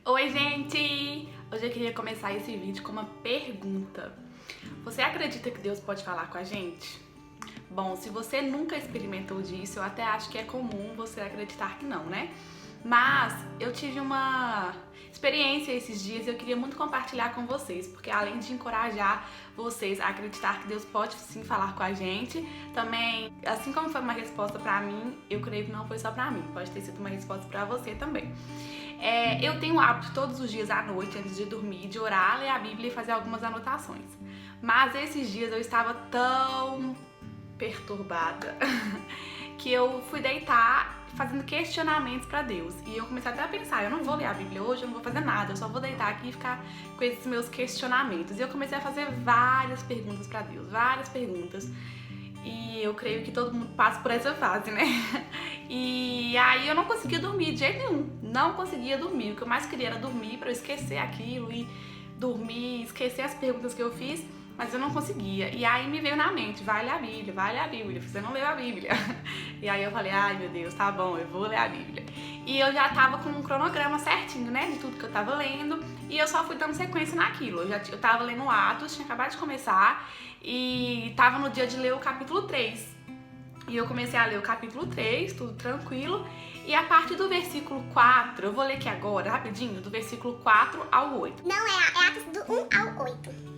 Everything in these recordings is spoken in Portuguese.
Oi, gente! Hoje eu queria começar esse vídeo com uma pergunta. Você acredita que Deus pode falar com a gente? Bom, se você nunca experimentou disso, eu até acho que é comum você acreditar que não, né? Mas eu tive uma experiência esses dias e eu queria muito compartilhar com vocês, porque além de encorajar vocês a acreditar que Deus pode sim falar com a gente, também, assim como foi uma resposta pra mim, eu creio que não foi só pra mim, pode ter sido uma resposta pra você também. Eu tenho o hábito todos os dias à noite, antes de dormir, de orar, ler a Bíblia e fazer algumas anotações. Mas esses dias eu estava tão perturbada que eu fui deitar fazendo questionamentos pra Deus. E eu comecei até a pensar, eu não vou ler a Bíblia hoje, eu não vou fazer nada, eu só vou deitar aqui e ficar com esses meus questionamentos. E eu comecei a fazer várias perguntas pra Deus, várias perguntas. E eu creio que todo mundo passa por essa fase, né? E aí eu não conseguia dormir de jeito nenhum. Não conseguia dormir. O que eu mais queria era dormir pra eu esquecer aquilo e dormir, esquecer as perguntas que eu fiz, mas eu não conseguia. E aí me veio na mente, vai ler a Bíblia, você não leu a Bíblia. E aí eu falei, ai meu Deus, tá bom, eu vou ler a Bíblia. E eu já tava com um cronograma certinho, né, de tudo que eu tava lendo, e eu só fui dando sequência naquilo. Eu tava lendo Atos, tinha acabado de começar, e tava no dia de ler o capítulo 3. E eu comecei a ler o capítulo 3, tudo tranquilo, e a partir do versículo 4, eu vou ler aqui agora, rapidinho, do versículo 4 ao 8. Não, é Atos do 1 ao 8.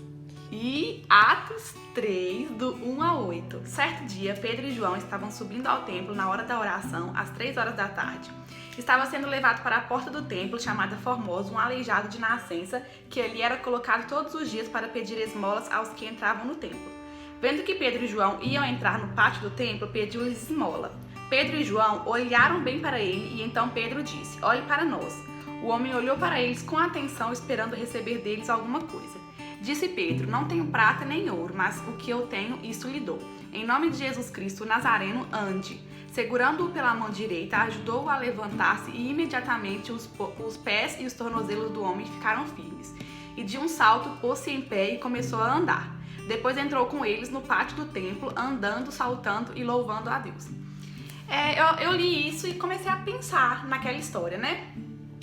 E Atos 3, do 1 ao 8. Certo dia, Pedro e João estavam subindo ao templo na hora da oração, às 3 horas da tarde. Estava sendo levado para a porta do templo, chamada Formosa, um aleijado de nascença, que ali era colocado todos os dias para pedir esmolas aos que entravam no templo. Vendo que Pedro e João iam entrar no pátio do templo, pediu-lhes esmola. Pedro e João olharam bem para ele e então Pedro disse, olhe para nós. O homem olhou para eles com atenção, esperando receber deles alguma coisa. Disse Pedro, não tenho prata nem ouro, mas o que eu tenho, isso lhe dou. Em nome de Jesus Cristo, o Nazareno, ande. Segurando-o pela mão direita, ajudou-o a levantar-se e imediatamente os pés e os tornozelos do homem ficaram firmes. E de um salto pôs-se em pé e começou a andar. Depois entrou com eles no pátio do templo, andando, saltando e louvando a Deus. Eu li isso e comecei a pensar naquela história, né?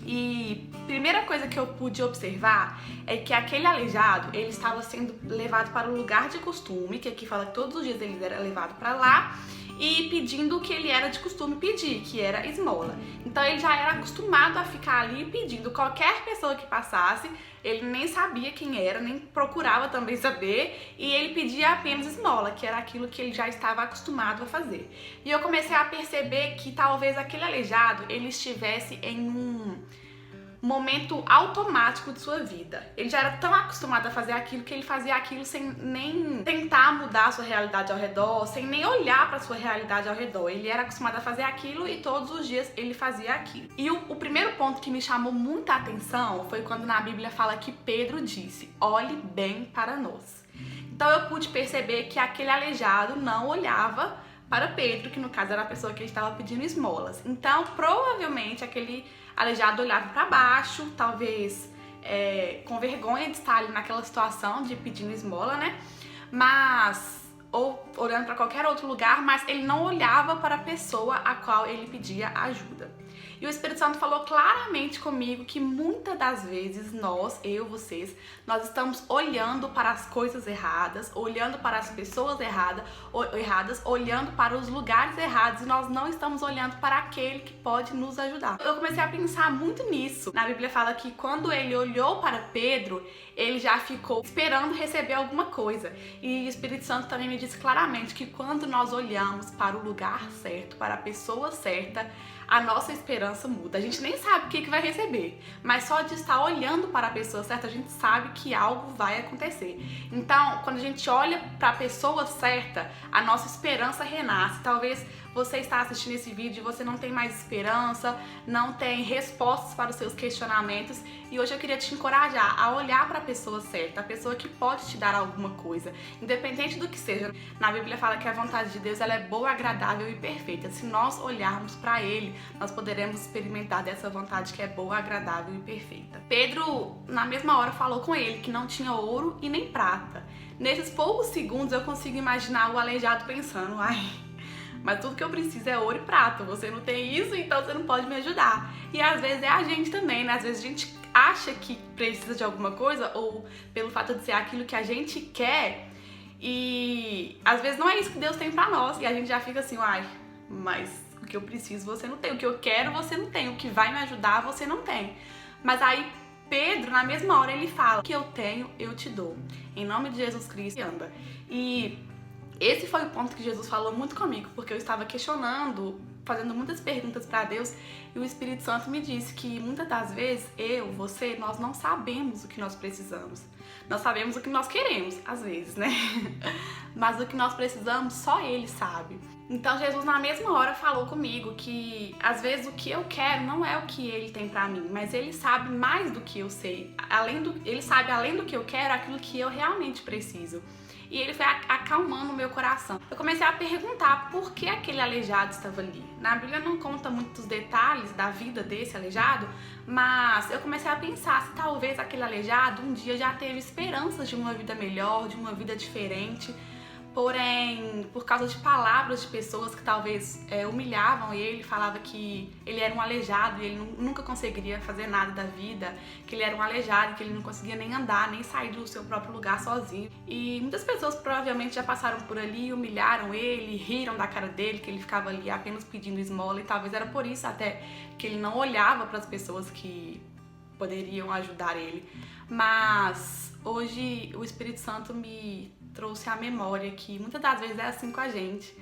E a primeira coisa que eu pude observar é que aquele aleijado, ele estava sendo levado para o lugar de costume, que aqui fala que todos os dias ele era levado para lá, e pedindo o que ele era de costume pedir, que era esmola. Então ele já era acostumado a ficar ali pedindo qualquer pessoa que passasse, ele nem sabia quem era, nem procurava também saber, e ele pedia apenas esmola, que era aquilo que ele já estava acostumado a fazer. E eu comecei a perceber que talvez aquele aleijado, ele estivesse em um momento automático de sua vida. Ele já era tão acostumado a fazer aquilo que ele fazia aquilo sem nem tentar mudar a sua realidade ao redor, sem nem olhar para a sua realidade ao redor. Ele era acostumado a fazer aquilo e todos os dias ele fazia aquilo. E o primeiro ponto que me chamou muita atenção foi quando na Bíblia fala que Pedro disse, olhe bem para nós. Então eu pude perceber que aquele aleijado não olhava para Pedro, que no caso era a pessoa que ele estava pedindo esmolas. Então, provavelmente, aquele aleijado olhava para baixo, talvez com vergonha de estar ali naquela situação de pedindo esmola, né? Ou olhando para qualquer outro lugar, mas ele não olhava para a pessoa a qual ele pedia ajuda. E o Espírito Santo falou claramente comigo que muitas das vezes vocês, nós estamos olhando para as coisas erradas, olhando para as pessoas erradas, olhando para os lugares errados e nós não estamos olhando para aquele que pode nos ajudar. Eu comecei a pensar muito nisso. Na Bíblia fala que quando ele olhou para Pedro, ele já ficou esperando receber alguma coisa. E o Espírito Santo também me disse claramente que quando nós olhamos para o lugar certo, para a pessoa certa, a nossa esperança muda. A gente nem sabe o que vai receber, mas só de estar olhando para a pessoa certa, a gente sabe que algo vai acontecer. Então, quando a gente olha para a pessoa certa, a nossa esperança renasce. Talvez você está assistindo esse vídeo e você não tem mais esperança, não tem respostas para os seus questionamentos, e hoje eu queria te encorajar a olhar para a pessoa certa, a pessoa que pode te dar alguma coisa, independente do que seja. Na Bíblia fala que a vontade de Deus ela é boa, agradável e perfeita. Se nós olharmos para Ele, nós poderemos experimentar dessa vontade que é boa, agradável e perfeita. Pedro, na mesma hora, falou com ele que não tinha ouro e nem prata. Nesses poucos segundos eu consigo imaginar o aleijado pensando, ai, mas tudo que eu preciso é ouro e prata. Você não tem isso, então você não pode me ajudar. E às vezes é a gente também, né? Às vezes a gente acha que precisa de alguma coisa, ou pelo fato de ser aquilo que a gente quer, e às vezes não é isso que Deus tem pra nós, e a gente já fica assim, ai, mas o que eu preciso você não tem, o que eu quero você não tem, o que vai me ajudar você não tem. Mas aí Pedro, na mesma hora, ele fala: o que eu tenho, eu te dou. Em nome de Jesus Cristo, anda. E esse foi o ponto que Jesus falou muito comigo, porque eu estava questionando, fazendo muitas perguntas para Deus, e o Espírito Santo me disse que muitas das vezes, você, nós não sabemos o que nós precisamos. Nós sabemos o que nós queremos, às vezes, né? Mas o que nós precisamos, só Ele sabe. Então Jesus na mesma hora falou comigo que às vezes o que eu quero não é o que Ele tem pra mim, mas Ele sabe mais do que eu sei. Ele sabe além do que eu quero, aquilo que eu realmente preciso. E ele foi acalmando o meu coração. Eu comecei a perguntar por que aquele aleijado estava ali. Na Bíblia não conta muitos detalhes da vida desse aleijado, mas eu comecei a pensar se talvez aquele aleijado um dia já teve esperanças de uma vida melhor, de uma vida diferente. Porém, por causa de palavras de pessoas que talvez humilhavam ele, falava que ele era um aleijado e ele nunca conseguiria fazer nada da vida, que ele era um aleijado, que ele não conseguia nem andar, nem sair do seu próprio lugar sozinho. E muitas pessoas provavelmente já passaram por ali, humilharam ele, riram da cara dele, que ele ficava ali apenas pedindo esmola, e talvez era por isso até que ele não olhava para as pessoas que poderiam ajudar ele. Mas hoje o Espírito Santo me trouxe à memória que muitas das vezes é assim com a gente.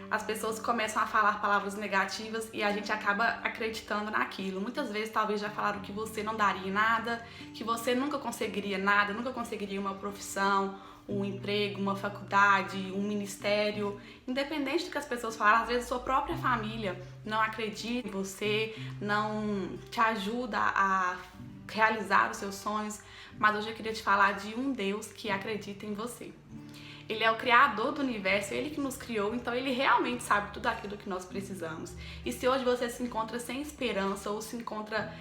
As pessoas começam a falar palavras negativas e a gente acaba acreditando naquilo. Muitas vezes talvez já falaram que você não daria nada, que você nunca conseguiria nada, nunca conseguiria uma profissão, um emprego, uma faculdade, um ministério. Independente do que as pessoas falam, às vezes sua própria família não acredita em você, não te ajuda a realizar os seus sonhos. Mas hoje eu queria te falar de um Deus que acredita em você. Ele é o criador do universo, ele que nos criou, então ele realmente sabe tudo aquilo que nós precisamos. E se hoje você se encontra sem esperança ou se encontra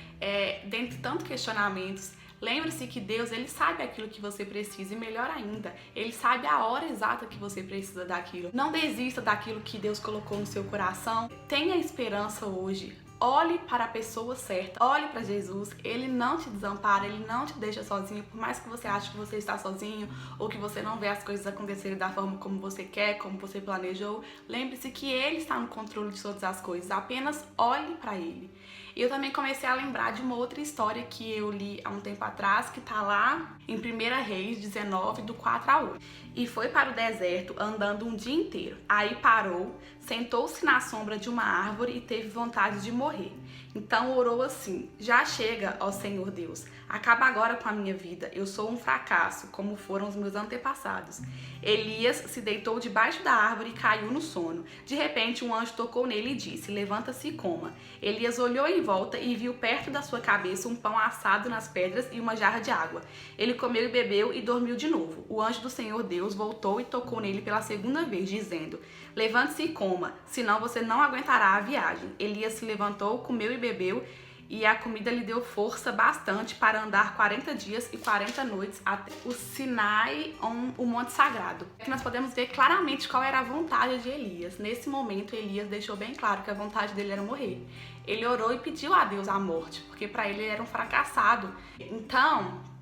dentro de tantos questionamentos, lembre-se que Deus, ele sabe aquilo que você precisa, e melhor ainda, ele sabe a hora exata que você precisa daquilo. Não desista daquilo que Deus colocou no seu coração. Tenha esperança hoje. Olhe para a pessoa certa, olhe para Jesus, Ele não te desampara, Ele não te deixa sozinho, por mais que você ache que você está sozinho ou que você não vê as coisas acontecerem da forma como você quer, como você planejou. Lembre-se que Ele está no controle de todas as coisas, apenas olhe para Ele. E eu também comecei a lembrar de uma outra história que eu li há um tempo atrás, que está lá em 1 Reis 19, do 4 a 8. E foi para o deserto andando um dia inteiro. Aí parou, sentou-se na sombra de uma árvore e teve vontade de morrer. Então orou assim: já chega, ó Senhor Deus, acaba agora com a minha vida. Eu sou um fracasso, como foram os meus antepassados. Elias se deitou debaixo da árvore e caiu no sono. De repente, um anjo tocou nele e disse: levanta-se e coma. Elias olhou em volta e viu perto da sua cabeça um pão assado nas pedras e uma jarra de água. Ele comeu e bebeu e dormiu de novo. O anjo do Senhor Deus voltou e tocou nele pela segunda vez, dizendo: levante-se e coma, senão você não aguentará a viagem. Elias se levantou, comeu e bebeu, e a comida lhe deu força bastante para andar 40 dias e 40 noites até o Sinai, o Monte Sagrado. Aqui nós podemos ver claramente qual era a vontade de Elias. Nesse momento, Elias deixou bem claro que a vontade dele era morrer. Ele orou e pediu a Deus a morte, porque para ele era um fracassado. Então,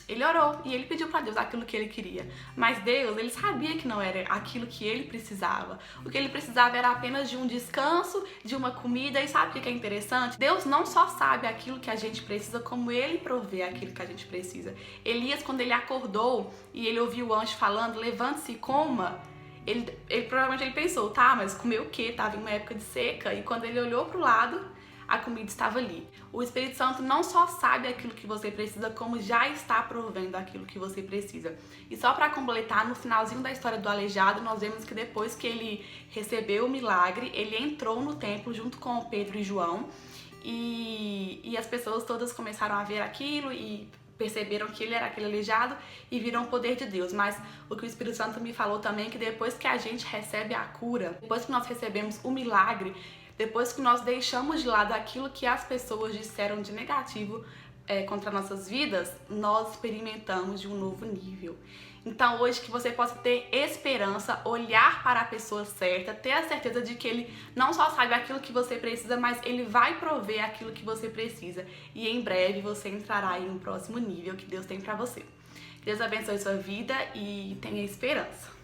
ele orou e ele pediu para Deus aquilo que ele queria. Mas Deus, ele sabia que não era aquilo que ele precisava. O que ele precisava era apenas de um descanso, de uma comida. E sabe o que é interessante? Deus não só sabe aquilo que a gente precisa, como ele provê aquilo que a gente precisa. Elias, quando ele acordou e ele ouviu o anjo falando: levante-se e coma, ele provavelmente pensou: tá, mas comer o quê? Tava em uma época de seca. E quando ele olhou para o lado, a comida estava ali. O Espírito Santo não só sabe aquilo que você precisa, como já está provendo aquilo que você precisa. E só para completar, no finalzinho da história do aleijado, nós vemos que depois que ele recebeu o milagre, ele entrou no templo junto com Pedro e João, e as pessoas todas começaram a ver aquilo e perceberam que ele era aquele aleijado e viram o poder de Deus. Mas o que o Espírito Santo me falou também é que depois que a gente recebe a cura, depois que nós recebemos o milagre, depois que nós deixamos de lado aquilo que as pessoas disseram de negativo contra nossas vidas, nós experimentamos de um novo nível. Então hoje que você possa ter esperança, olhar para a pessoa certa, ter a certeza de que ele não só sabe aquilo que você precisa, mas ele vai prover aquilo que você precisa. E em breve você entrará em um próximo nível que Deus tem para você. Deus abençoe sua vida e tenha esperança.